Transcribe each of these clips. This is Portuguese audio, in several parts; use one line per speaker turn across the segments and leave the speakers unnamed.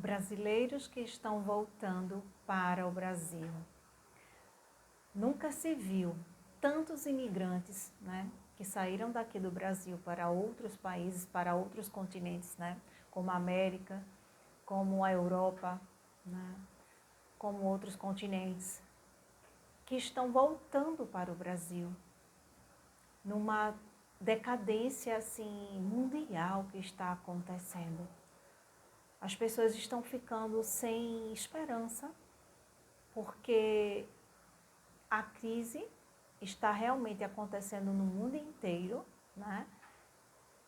Brasileiros que estão voltando para o Brasil. Nunca se viu tantos imigrantes, né, que saíram daqui do Brasil para outros países, para outros continentes, né, como a América, como a Europa, né, como outros continentes, que estão voltando para o Brasil, numa decadência assim mundial que está acontecendo. As pessoas estão ficando sem esperança, porque a crise está realmente acontecendo no mundo inteiro, né?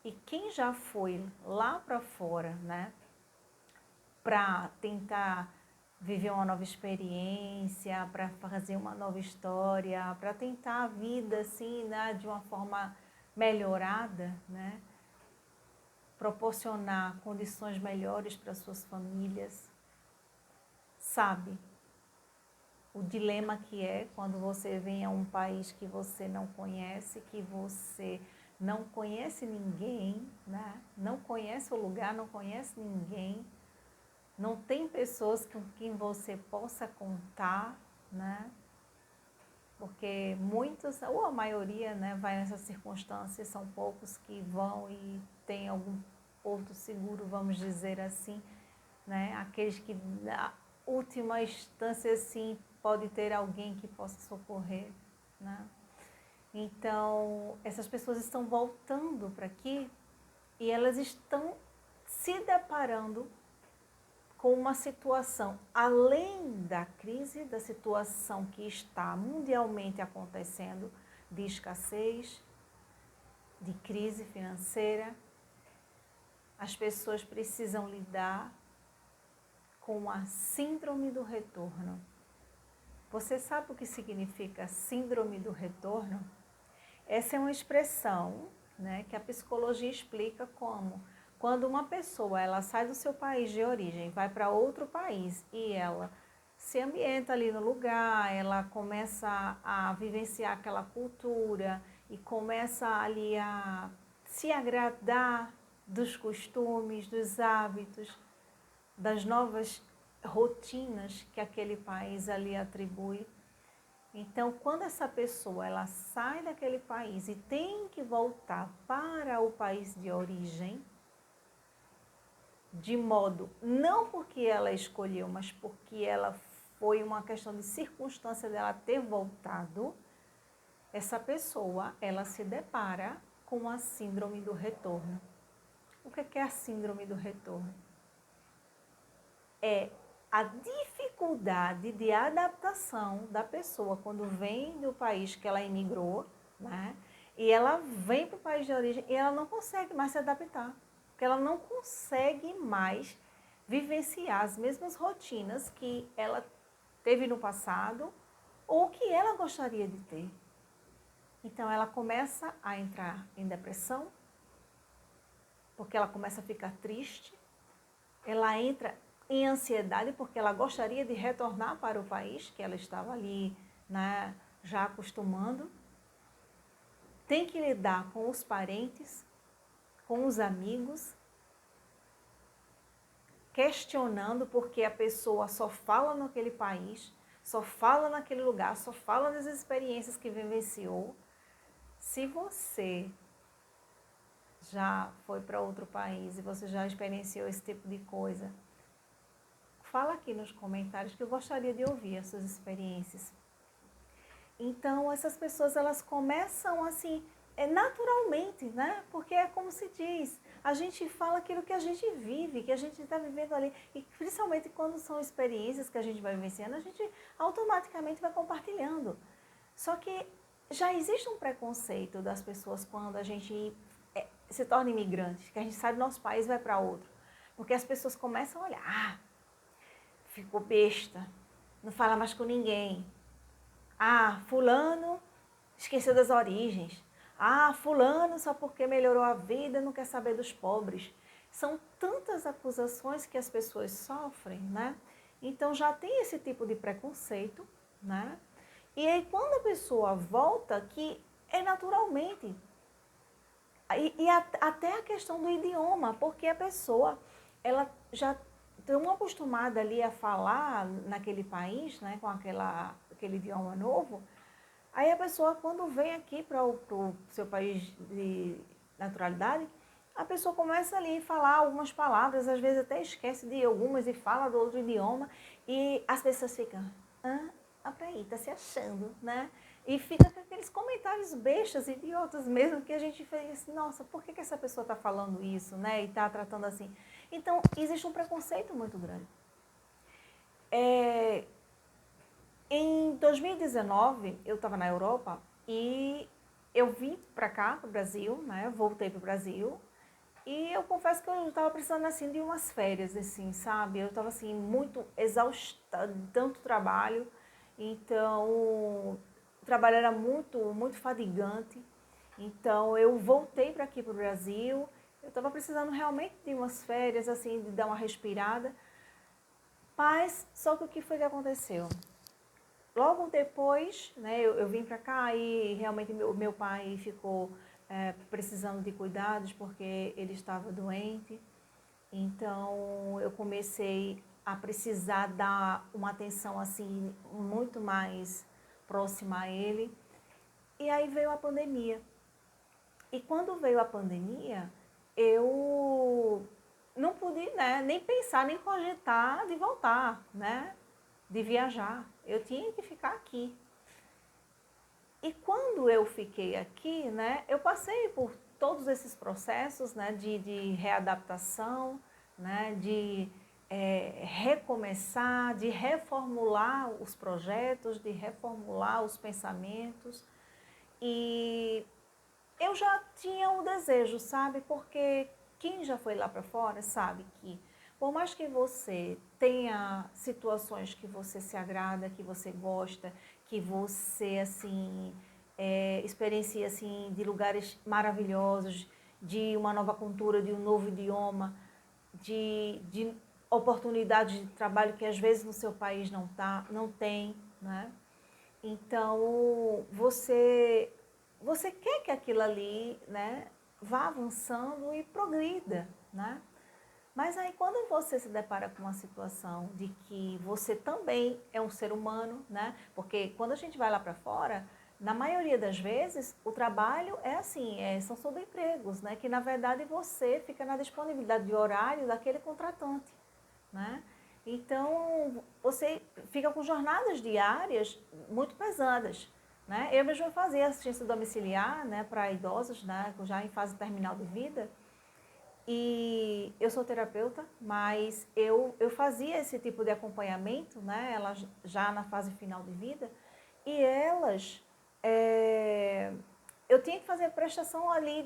E quem já foi lá para fora, né, para tentar viver uma nova experiência, para fazer uma nova história, para tentar a vida assim, né, de uma forma melhorada, né? Proporcionar condições melhores para suas famílias, sabe o dilema que é quando você vem a um país que você não conhece, que você não conhece ninguém, né? Não conhece o lugar, não conhece ninguém, não tem pessoas com quem você possa contar, né? Porque muitos, ou a maioria, né, vai nessas circunstâncias, são poucos que vão e tem algum porto seguro, vamos dizer assim, né? Aqueles que na última instância assim pode ter alguém que possa socorrer, né? Então, essas pessoas estão voltando para aqui e elas estão se deparando com uma situação, além da crise, da situação que está mundialmente acontecendo, de escassez, de crise financeira. As pessoas precisam lidar com a síndrome do retorno. Você sabe o que significa síndrome do retorno? Essa é uma expressão, né, que a psicologia explica como quando uma pessoa ela sai do seu país de origem, vai para outro país e ela se ambienta ali no lugar, ela começa a vivenciar aquela cultura e começa ali a se agradar dos costumes, dos hábitos, das novas rotinas que aquele país ali atribui. Então, quando essa pessoa ela sai daquele país e tem que voltar para o país de origem, de modo, não porque ela escolheu, mas porque ela foi uma questão de circunstância dela ter voltado, essa pessoa ela se depara com a síndrome do retorno. O que é a síndrome do retorno? É a dificuldade de adaptação da pessoa quando vem do país que ela imigrou, né? E ela vem para o país de origem e ela não consegue mais se adaptar, porque ela não consegue mais vivenciar as mesmas rotinas que ela teve no passado ou que ela gostaria de ter. Então ela começa a entrar em depressão, porque ela começa a ficar triste, ela entra em ansiedade porque ela gostaria de retornar para o país que ela estava ali, né, já acostumando. Tem que lidar com os parentes, com os amigos, questionando porque a pessoa só fala naquele país, só fala naquele lugar, só fala das experiências que vivenciou. Se você já foi para outro país e você já experienciou esse tipo de coisa, fala aqui nos comentários que eu gostaria de ouvir as suas experiências. Então, essas pessoas, elas começam assim, naturalmente, né? Porque é como se diz, a gente fala aquilo que a gente vive, que a gente está vivendo ali. E principalmente quando são experiências que a gente vai vivenciando, a gente automaticamente vai compartilhando. Só que já existe um preconceito das pessoas quando a gente se torna imigrante, que a gente sai do nosso país e vai para outro. Porque as pessoas começam a olhar, ficou besta, não fala mais com ninguém. Ah, fulano esqueceu das origens. Ah, fulano só porque melhorou a vida não quer saber dos pobres. São tantas acusações que as pessoas sofrem, né? Então já tem esse tipo de preconceito, né? E aí quando a pessoa volta, que é naturalmente. Até a questão do idioma, porque a pessoa ela já tão acostumada ali a falar naquele país, né, com aquele idioma novo, aí a pessoa, quando vem aqui para o seu país de naturalidade, a pessoa começa ali a falar algumas palavras, às vezes até esquece de algumas e fala do outro idioma, e as pessoas ficam, peraí, tá se achando, né? E fica com aqueles comentários bestas, idiotas mesmo, que a gente fez assim, nossa, por que essa pessoa está falando isso, né? E está tratando assim. Então, existe um preconceito muito grande. Em 2019, eu estava na Europa e eu vim para cá, para o Brasil, né? Voltei para o Brasil. E eu confesso que eu estava precisando, assim, de umas férias, assim, sabe? Eu estava, assim, muito exausta de tanto trabalho. Então, o trabalho era muito, muito fadigante. Então, eu voltei para aqui, para o Brasil. Eu estava precisando realmente de umas férias, assim, de dar uma respirada. Mas, só que o que foi que aconteceu? Logo depois, né, eu vim para cá e realmente meu pai ficou precisando de cuidados porque ele estava doente. Então eu comecei a precisar dar uma atenção assim muito mais próxima a ele. E aí veio a pandemia. E quando veio a pandemia, eu não pude, né, nem pensar, nem cogitar de voltar, né, de viajar. Eu tinha que ficar aqui. E quando eu fiquei aqui, né, eu passei por todos esses processos, né, de readaptação, né, de recomeçar, de reformular os projetos, de reformular os pensamentos. E eu já tinha o desejo, sabe? Porque quem já foi lá para fora sabe que, por mais que você tenha situações que você se agrada, que você gosta, que você, assim, experiencia, assim, de lugares maravilhosos, de uma nova cultura, de um novo idioma, de oportunidades de trabalho que às vezes no seu país não tem, né? Então, você quer que aquilo ali, né, vá avançando e progrida, né? Mas aí quando você se depara com uma situação de que você também é um ser humano, né? Porque quando a gente vai lá para fora, na maioria das vezes, o trabalho é assim, são subempregos, né? Que na verdade você fica na disponibilidade de horário daquele contratante, né? Então, você fica com jornadas diárias muito pesadas, né? Eu mesma fazia assistência domiciliar, né, para idosos, né, já em fase terminal de vida, e eu sou terapeuta, mas eu fazia esse tipo de acompanhamento, né, elas já na fase final de vida, e elas, eu tinha que fazer prestação ali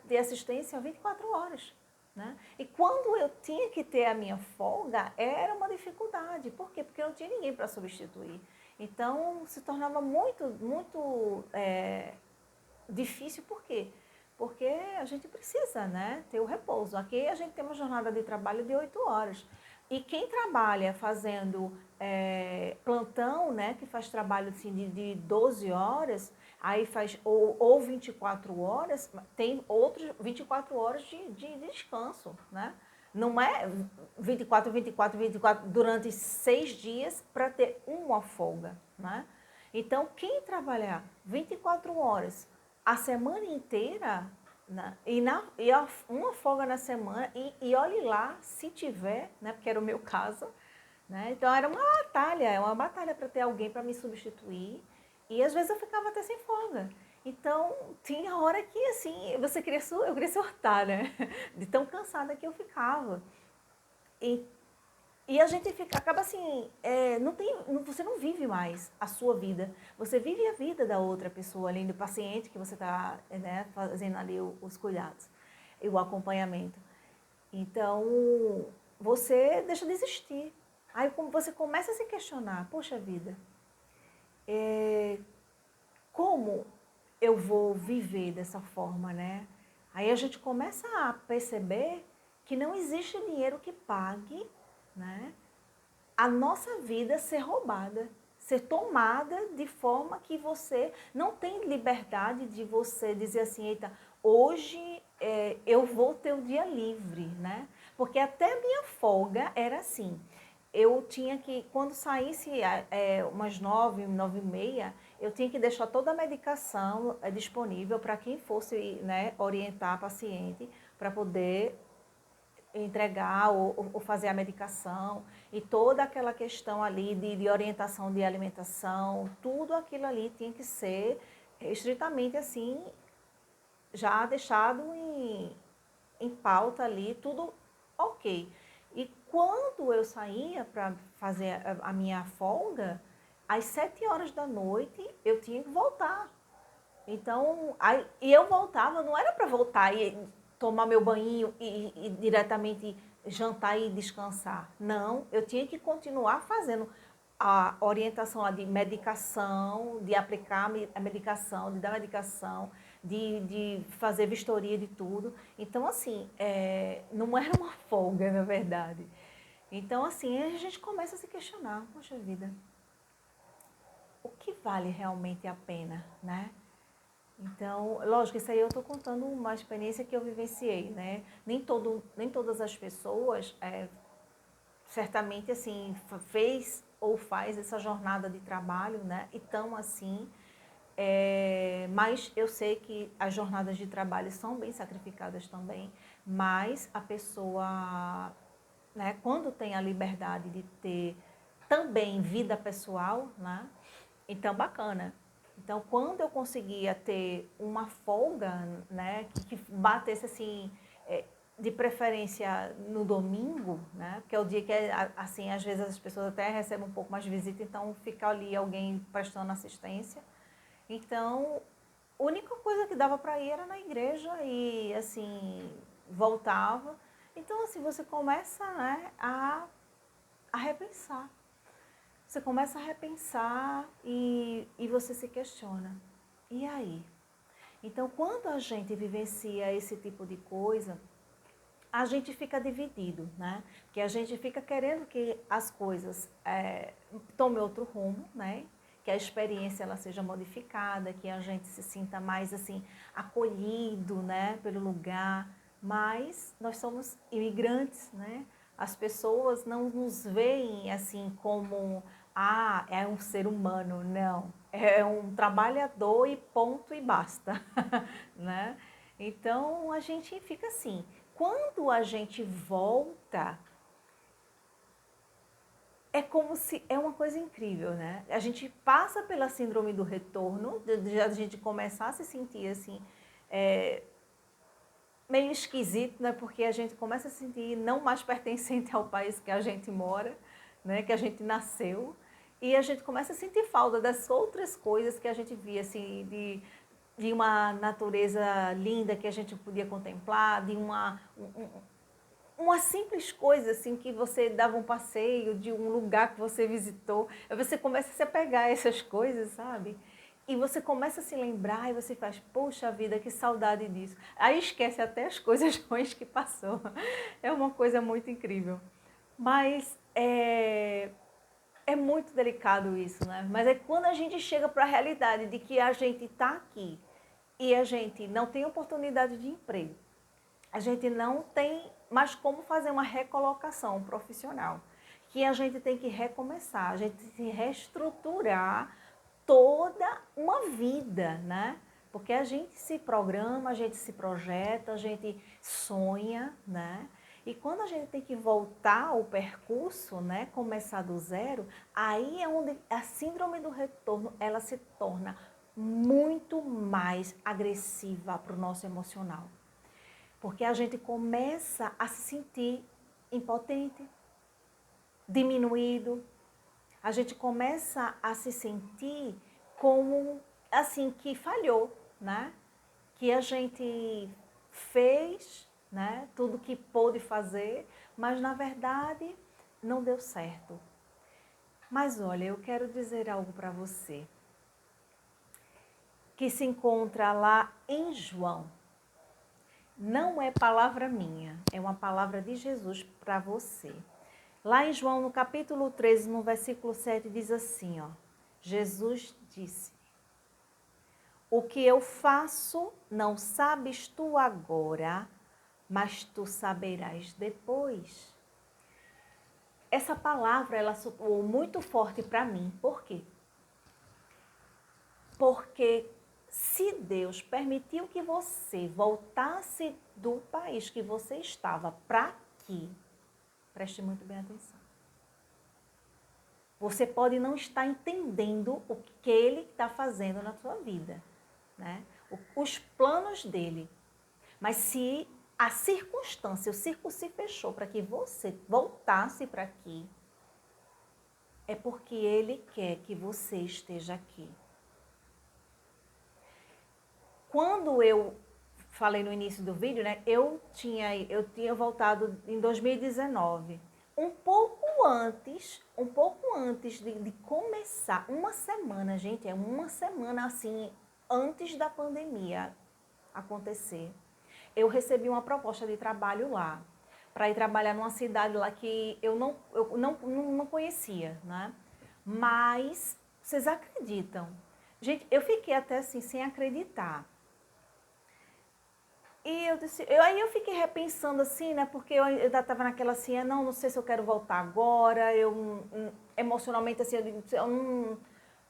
de assistência 24 horas. Né? E quando eu tinha que ter a minha folga, era uma dificuldade. Por quê? Porque eu não tinha ninguém para substituir. Então, se tornava muito, muito difícil. Por quê? Porque a gente precisa, né, ter o repouso. Aqui a gente tem uma jornada de trabalho de 8 horas. E quem trabalha fazendo plantão, né, que faz trabalho assim, de 12 horas, aí faz ou 24 horas, tem outros 24 horas de descanso, né? Não é 24, 24, 24 durante 6 dias para ter uma folga, né? Então, quem trabalhar 24 horas a semana inteira, né, uma folga na semana, e olhe lá, se tiver, né, porque era o meu caso, né, então era uma batalha para ter alguém para me substituir, e às vezes eu ficava até sem folga. Então, tinha hora que, assim, eu queria surtar, né, de tão cansada que eu ficava. E a gente acaba assim, você não vive mais a sua vida, você vive a vida da outra pessoa, além do paciente que você está, né, fazendo ali os cuidados e o acompanhamento. Então, você deixa de existir. Aí você começa a se questionar, poxa vida, como eu vou viver dessa forma, né? Aí a gente começa a perceber que não existe dinheiro que pague, né, a nossa vida ser roubada, ser tomada de forma que você não tem liberdade de você dizer assim, eita, hoje eu vou ter o dia livre, né? Porque até a minha folga era assim. Eu tinha que, quando saísse umas 9, 9h30, eu tinha que deixar toda a medicação disponível para quem fosse, né, orientar a paciente para poder entregar ou fazer a medicação e toda aquela questão ali de orientação de alimentação, tudo aquilo ali tinha que ser estritamente assim, já deixado em pauta ali, tudo ok. E quando eu saía para fazer a minha folga, às 7 horas da noite eu tinha que voltar. Então, e eu voltava, não era para voltar e tomar meu banho e diretamente jantar e descansar. Não, eu tinha que continuar fazendo a orientação lá de medicação, de aplicar a medicação, de dar medicação, de fazer vistoria de tudo. Então, assim, não era uma folga, na verdade. Então, assim, a gente começa a se questionar, poxa vida, o que vale realmente a pena, né? Então, lógico, isso aí eu estou contando uma experiência que eu vivenciei, né? Nem todas as pessoas, certamente, assim, fez ou faz essa jornada de trabalho, né? E tão assim, mas eu sei que as jornadas de trabalho são bem sacrificadas também, mas a pessoa, né, quando tem a liberdade de ter também vida pessoal, né? Então, bacana. Então, quando eu conseguia ter uma folga, né, que batesse assim, de preferência no domingo, né, que é o dia que, assim, às vezes as pessoas até recebem um pouco mais de visita, então fica ali alguém prestando assistência. Então, a única coisa que dava para ir era na igreja e, assim, voltava. Então, assim, você começa, né, a repensar. Você começa a repensar e você se questiona. E aí? Então, quando a gente vivencia esse tipo de coisa, a gente fica dividido, né? Porque a gente fica querendo que as coisas tomem outro rumo, né? Que a experiência ela seja modificada, que a gente se sinta mais assim acolhido, né? Pelo lugar. Mas nós somos imigrantes, né? As pessoas não nos veem assim como é um ser humano, não. É um trabalhador e ponto e basta, né? Então a gente fica assim. Quando a gente volta, é como se é uma coisa incrível, né? A gente passa pela síndrome do retorno, de a gente começar a se sentir assim, meio esquisito, né? Porque a gente começa a se sentir não mais pertencente ao país que a gente mora, né? Que a gente nasceu. E a gente começa a sentir falta das outras coisas que a gente via, assim, de uma natureza linda que a gente podia contemplar, de uma simples coisa, assim, que você dava um passeio de um lugar que você visitou. Aí você começa a se apegar a essas coisas, sabe? E você começa a se lembrar e você faz, poxa vida, que saudade disso. Aí esquece até as coisas ruins que passou. É uma coisa muito incrível. Mas é muito delicado isso, né? Mas é quando a gente chega para a realidade de que a gente está aqui e a gente não tem oportunidade de emprego, a gente não tem mais como fazer uma recolocação profissional, que a gente tem que recomeçar, a gente tem que reestruturar toda uma vida, né? Porque a gente se programa, a gente se projeta, a gente sonha, né? E quando a gente tem que voltar ao percurso, né, começar do zero, aí é onde a síndrome do retorno, ela se torna muito mais agressiva para o nosso emocional. Porque a gente começa a se sentir impotente, diminuído. A gente começa a se sentir como, assim, que falhou, né? Que a gente fez, né? Tudo que pôde fazer, mas na verdade não deu certo. Mas olha, eu quero dizer algo para você, que se encontra lá em João. Não é palavra minha, é uma palavra de Jesus para você. Lá em João, no capítulo 13, no versículo 7, diz assim, ó. Jesus disse: o que eu faço não sabes tu agora, mas tu saberás depois. Essa palavra, ela soou muito forte para mim. Por quê? Porque se Deus permitiu que você voltasse do país que você estava para aqui, preste muito bem atenção. Você pode não estar entendendo o que Ele está fazendo na sua vida, né? Os planos dele. Mas se a circunstância, o círculo se fechou para que você voltasse para aqui, é porque Ele quer que você esteja aqui. Quando eu falei no início do vídeo, né, eu tinha voltado em 2019. Um pouco antes de começar, uma semana, gente, uma semana assim, antes da pandemia acontecer, eu recebi uma proposta de trabalho lá, para ir trabalhar numa cidade lá que eu não conhecia, né? Mas, vocês acreditam? Gente, eu fiquei até assim, sem acreditar. E aí eu fiquei repensando assim, né? Porque eu ainda estava naquela assim, não sei se eu quero voltar agora, emocionalmente assim, eu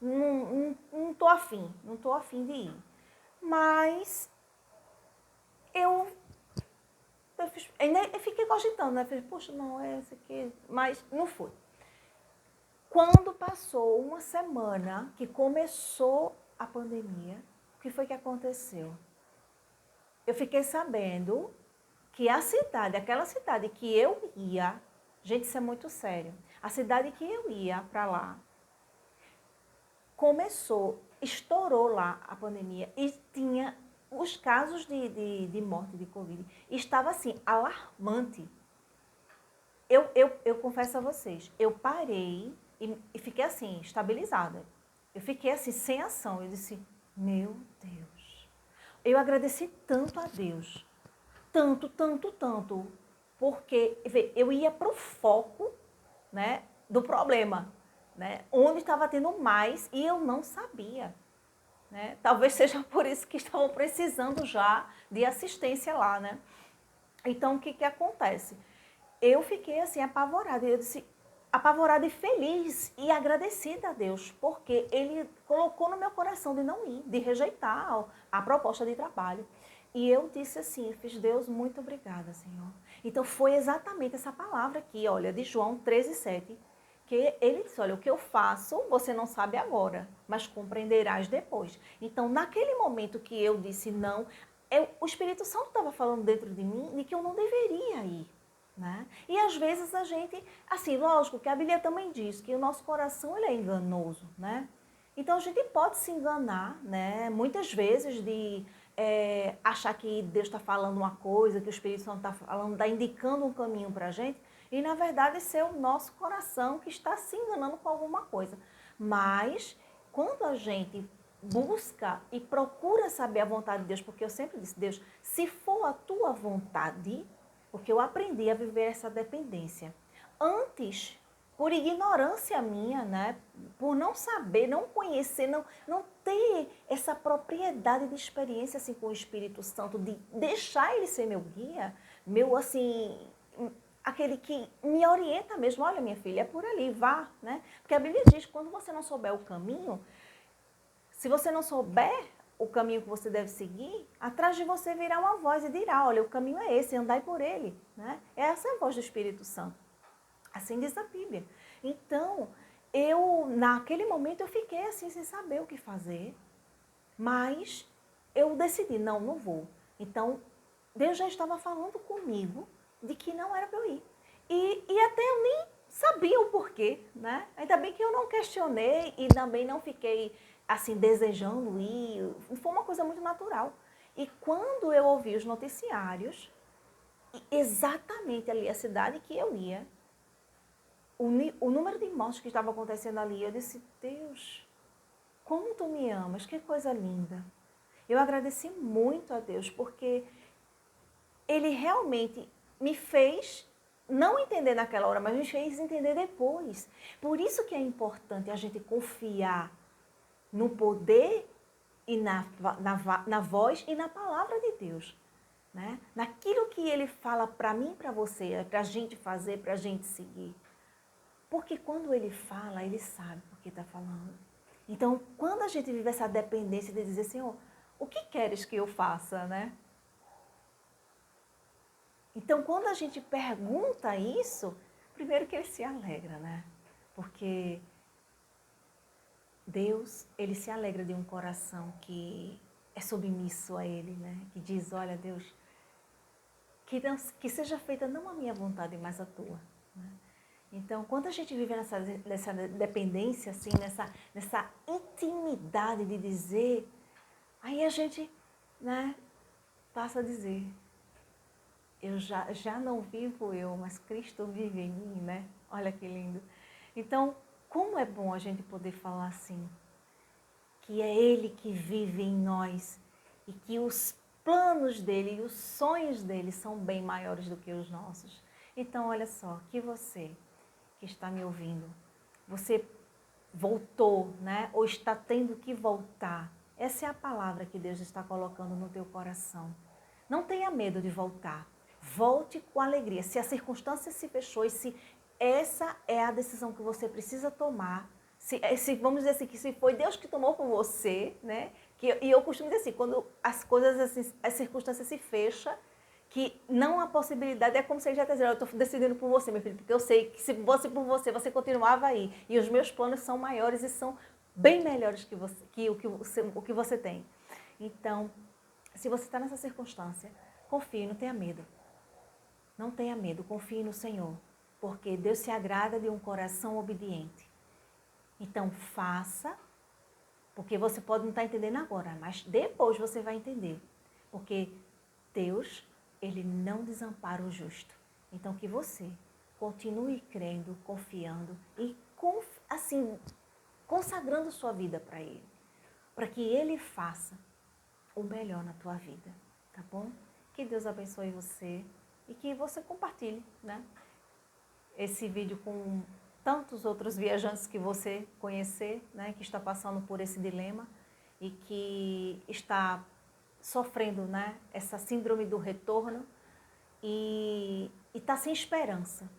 não tô afim, não tô afim de ir. Mas eu fiquei cogitando, né? Falei, poxa, não, é esse aqui, mas não foi. Quando passou uma semana que começou a pandemia, o que foi que aconteceu? Eu fiquei sabendo que aquela cidade que eu ia, gente, isso é muito sério, a cidade que eu ia para lá, estourou lá a pandemia e tinha os casos de morte de Covid, estava assim, alarmante. Eu confesso a vocês, eu parei e fiquei assim, estabilizada. Eu fiquei assim, sem ação. Eu disse, meu Deus. Eu agradeci tanto a Deus. Tanto, tanto, tanto. Porque eu ia para o foco, né, do problema, né, onde estava tendo mais e eu não sabia. Né? Talvez seja por isso que estavam precisando já de assistência lá. Né? Então, o que acontece? Eu fiquei assim apavorada. Eu disse, apavorada e feliz e agradecida a Deus, porque Ele colocou no meu coração de não ir, de rejeitar a proposta de trabalho. E eu disse assim, fiz, Deus, muito obrigada, Senhor. Então foi exatamente essa palavra aqui, olha, de João 13:7, que ele disse, olha, o que eu faço você não sabe agora, mas compreenderás depois. Então, naquele momento que eu disse não, o Espírito Santo estava falando dentro de mim de que eu não deveria ir. Né? E às vezes a gente, assim, lógico que a Bíblia também diz que o nosso coração ele é enganoso, né? Então a gente pode se enganar, né? Muitas vezes de achar que Deus está falando uma coisa, que o Espírito Santo está falando, está indicando um caminho para a gente, e na verdade ser o nosso coração que está se enganando com alguma coisa. Mas quando a gente busca e procura saber a vontade de Deus, porque eu sempre disse, Deus, se for a tua vontade, porque eu aprendi a viver essa dependência. Antes, por ignorância minha, né? Por não saber, não conhecer, não ter essa propriedade de experiência assim, com o Espírito Santo, de deixar ele ser meu guia, meu, assim, aquele que me orienta mesmo. Olha, minha filha, é por ali, vá, né? Porque a Bíblia diz que quando você não souber o caminho, se você não souber o caminho que você deve seguir, atrás de você virá uma voz e dirá, olha, o caminho é esse, andai por ele. Né? Essa é a voz do Espírito Santo. Assim diz a Bíblia. Então, naquele momento, eu fiquei assim, sem saber o que fazer, mas eu decidi, não vou. Então, Deus já estava falando comigo de que não era para eu ir. E até eu nem sabia o porquê, né? Ainda bem que eu não questionei e também não fiquei assim, desejando ir, foi uma coisa muito natural. E quando eu ouvi os noticiários, exatamente ali a cidade que eu ia, o número de mortes que estava acontecendo ali, eu disse, Deus, como tu me amas, que coisa linda. Eu agradeci muito a Deus, porque Ele realmente me fez não entender naquela hora, mas me fez entender depois. Por isso que é importante a gente confiar no poder e na voz e na palavra de Deus. né? Naquilo que ele fala para mim e para você, é para a gente fazer, para a gente seguir. Porque quando ele fala, ele sabe por que está falando. Então, quando a gente vive essa dependência de dizer, Senhor, o que queres que eu faça, né? Então, quando a gente pergunta isso, primeiro que ele se alegra, né? Porque Deus, ele se alegra de um coração que é submisso a ele, né? Que diz, olha, Deus, que seja feita não a minha vontade, mas a tua, né? Então, quando a gente vive nessa dependência, assim, nessa intimidade de dizer, aí a gente, né, passa a dizer, eu já não vivo eu, mas Cristo vive em mim, né? Olha que lindo. Então, como é bom a gente poder falar assim, que é Ele que vive em nós e que os planos dele e os sonhos dele são bem maiores do que os nossos. Então, olha só, que você que está me ouvindo, você voltou, né? Ou está tendo que voltar. Essa é a palavra que Deus está colocando no teu coração. Não tenha medo de voltar. Volte com alegria. Se a circunstância se fechou e se essa é a decisão que você precisa tomar, se vamos dizer assim, que se foi Deus que tomou por você, né? E eu costumo dizer assim, quando as coisas, assim, as circunstâncias se fecham, que não há possibilidade, é como se ele já estivesse dizendo, eu estou decidindo por você, meu filho, porque eu sei que se fosse por você, você continuava aí. E os meus planos são maiores e são bem melhores que o que você tem. Então, se você está nessa circunstância, confie, não tenha medo. Não tenha medo, confie no Senhor, porque Deus se agrada de um coração obediente. Então, faça, porque você pode não estar entendendo agora, mas depois você vai entender. Porque Deus, ele não desampara o justo. Então, que você continue crendo, confiando e, assim, consagrando sua vida para Ele. Para que Ele faça o melhor na tua vida, tá bom? Que Deus abençoe você e que você compartilhe, né, esse vídeo com tantos outros viajantes que você conhecer, né, que está passando por esse dilema e que está sofrendo, né, essa síndrome do retorno e está sem esperança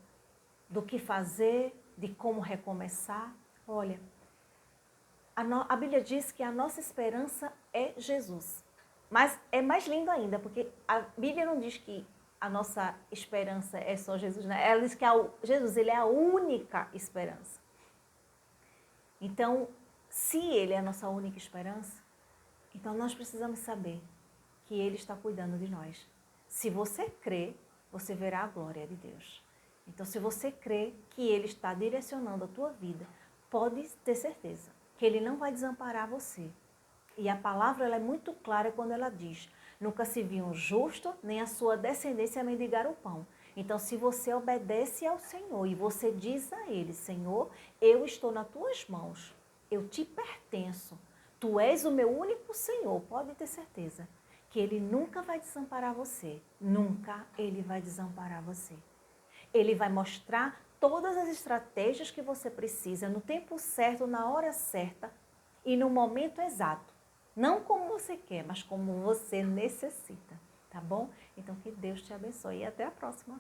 do que fazer, de como recomeçar. Olha, a Bíblia diz que a nossa esperança é Jesus. Mas é mais lindo ainda, porque a Bíblia não diz que a nossa esperança é só Jesus, né? Ela diz que Jesus, ele é a única esperança. Então, se ele é a nossa única esperança, então nós precisamos saber que ele está cuidando de nós. Se você crê, você verá a glória de Deus. Então, se você crê que ele está direcionando a tua vida, pode ter certeza que ele não vai desamparar você. E a palavra ela é muito clara quando ela diz, nunca se viu um justo, nem a sua descendência mendigar o pão. Então, se você obedece ao Senhor e você diz a Ele, Senhor, eu estou nas tuas mãos, eu te pertenço, tu és o meu único Senhor, pode ter certeza que Ele nunca vai desamparar você, nunca Ele vai desamparar você. Ele vai mostrar todas as estratégias que você precisa no tempo certo, na hora certa e no momento exato. Não como você quer, mas como você necessita, tá bom? Então, que Deus te abençoe e até a próxima.